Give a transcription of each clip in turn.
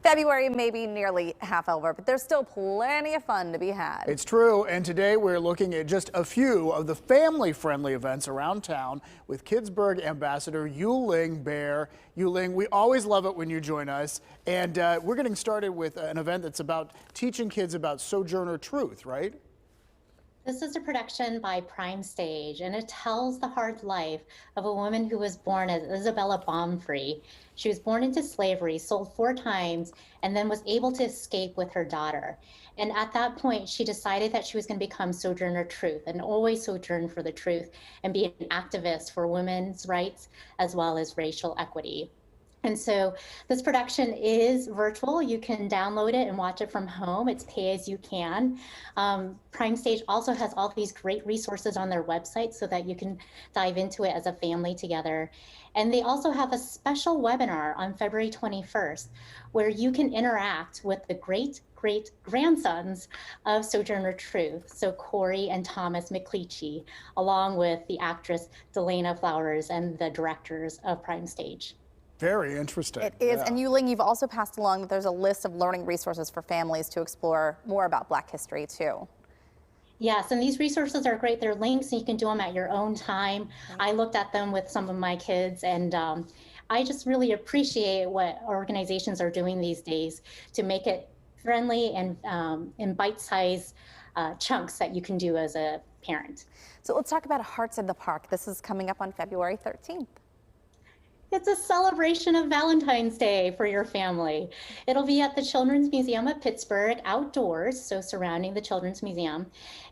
February may be nearly half over, but there's still plenty of fun to be had. It's true, and today we're looking at just a few of the family-friendly events around town with Kidsburgh Ambassador Yu-Ling Behr. Yu-Ling, we always love it when you join us, and we're getting started with an event that's about teaching kids about Sojourner Truth, right? This is a production by Prime Stage, and it tells the hard life of a woman who was born as Isabella Baumfree. She was born into slavery, sold 4 times, and then was able to escape with her daughter. And at that point, she decided that she was going to become Sojourner Truth and always sojourn for the truth and be an activist for women's rights as well as racial equity. And so this production is virtual. You can download it and watch it from home. It's pay as you can. Prime Stage also has all these great resources on their website so that you can dive into it as a family together. And they also have a special webinar on February 21st where you can interact with the great-grandsons of Sojourner Truth, so Corey and Thomas McCleachy, along with the actress Delana Flowers and the directors of Prime Stage. Very interesting. It is, yeah. and Yu-Ling, you've also passed along that there's a list of learning resources for families to explore more about Black history too. Yes, and these resources are great. They're links and you can do them at your own time. I looked at them with some of my kids, and I just really appreciate what organizations are doing these days to make it friendly and in bite-sized chunks that you can do as a parent. So let's talk about Hearts in the Park. This is coming up on February 13th. It's a celebration of Valentine's Day for your family. It'll be at the Children's Museum of Pittsburgh, outdoors, so surrounding the Children's Museum.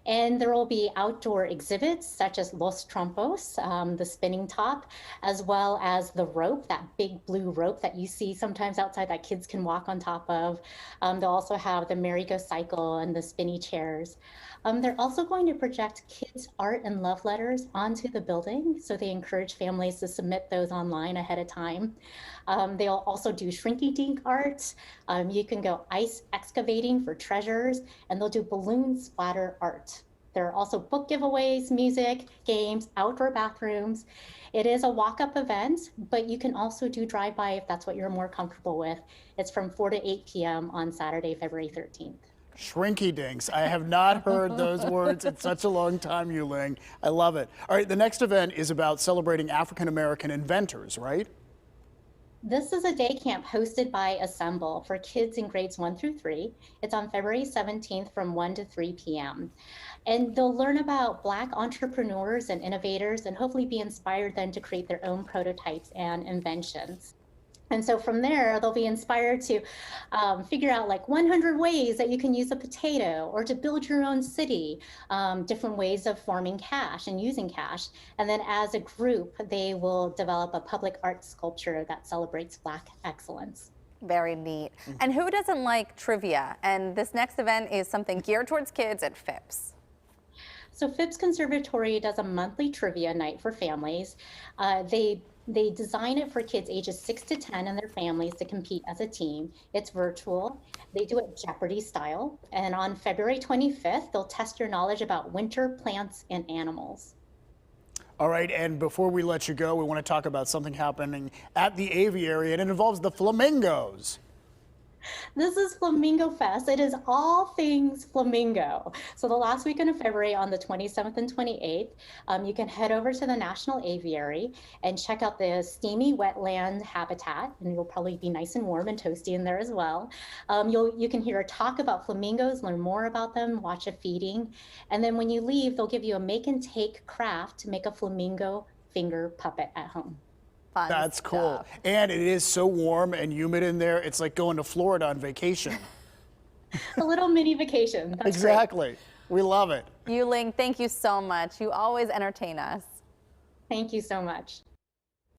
And there will be outdoor exhibits such as Los Trompos, the spinning top, as well as the rope, that big blue rope that you see sometimes outside that kids can walk on top of. They'll also have the merry-go cycle and the spinny chairs. They're also going to project kids' art and love letters onto the building, so they encourage families to submit those online ahead of time. They'll also do shrinky-dink art. You can go ice excavating for treasures, and they'll do balloon splatter art. There are also book giveaways, music, games, outdoor bathrooms. It is a walk-up event, but you can also do drive-by if that's what you're more comfortable with. It's from 4 to 8 p.m. on Saturday, February 13th. Shrinky dinks. I have not heard those words in such a long time, Yu-Ling. I love it. All right, the next event is about celebrating African-American inventors, right? This is a day camp hosted by Assemble for kids in grades 1 through 3. It's on February 17th from 1 to 3 p.m. And they'll learn about Black entrepreneurs and innovators and hopefully be inspired then to create their own prototypes and inventions. And so from there, they'll be inspired to figure out like 100 ways that you can use a potato or to build your own city, different ways of forming cash and using cash. And then as a group, they will develop a public art sculpture that celebrates Black excellence. Very neat. And who doesn't like trivia? And this next event is something geared towards kids at Phipps. So Phipps Conservatory does a monthly trivia night for families. They design it for kids ages 6 to 10 and their families to compete as a team. It's virtual. They do it Jeopardy style. And on February 25th, they'll test your knowledge about winter plants and animals. All right, and before we let you go, we want to talk about something happening at the aviary, and it involves the flamingos. This is Flamingo Fest. It is all things flamingo. So the last weekend of February on the 27th and 28th, you can head over to the National Aviary and check out the steamy wetland habitat, and you'll probably be nice and warm and toasty in there as well. You can hear a talk about flamingos, learn more about them, watch a feeding, and then when you leave, they'll give you a make and take craft to make a flamingo finger puppet at home. That's cool. And it is so warm and humid in there. It's like going to Florida on vacation. A little mini vacation. That's exactly. Great. We love it. Yu-Ling, thank you so much. You always entertain us. Thank you so much.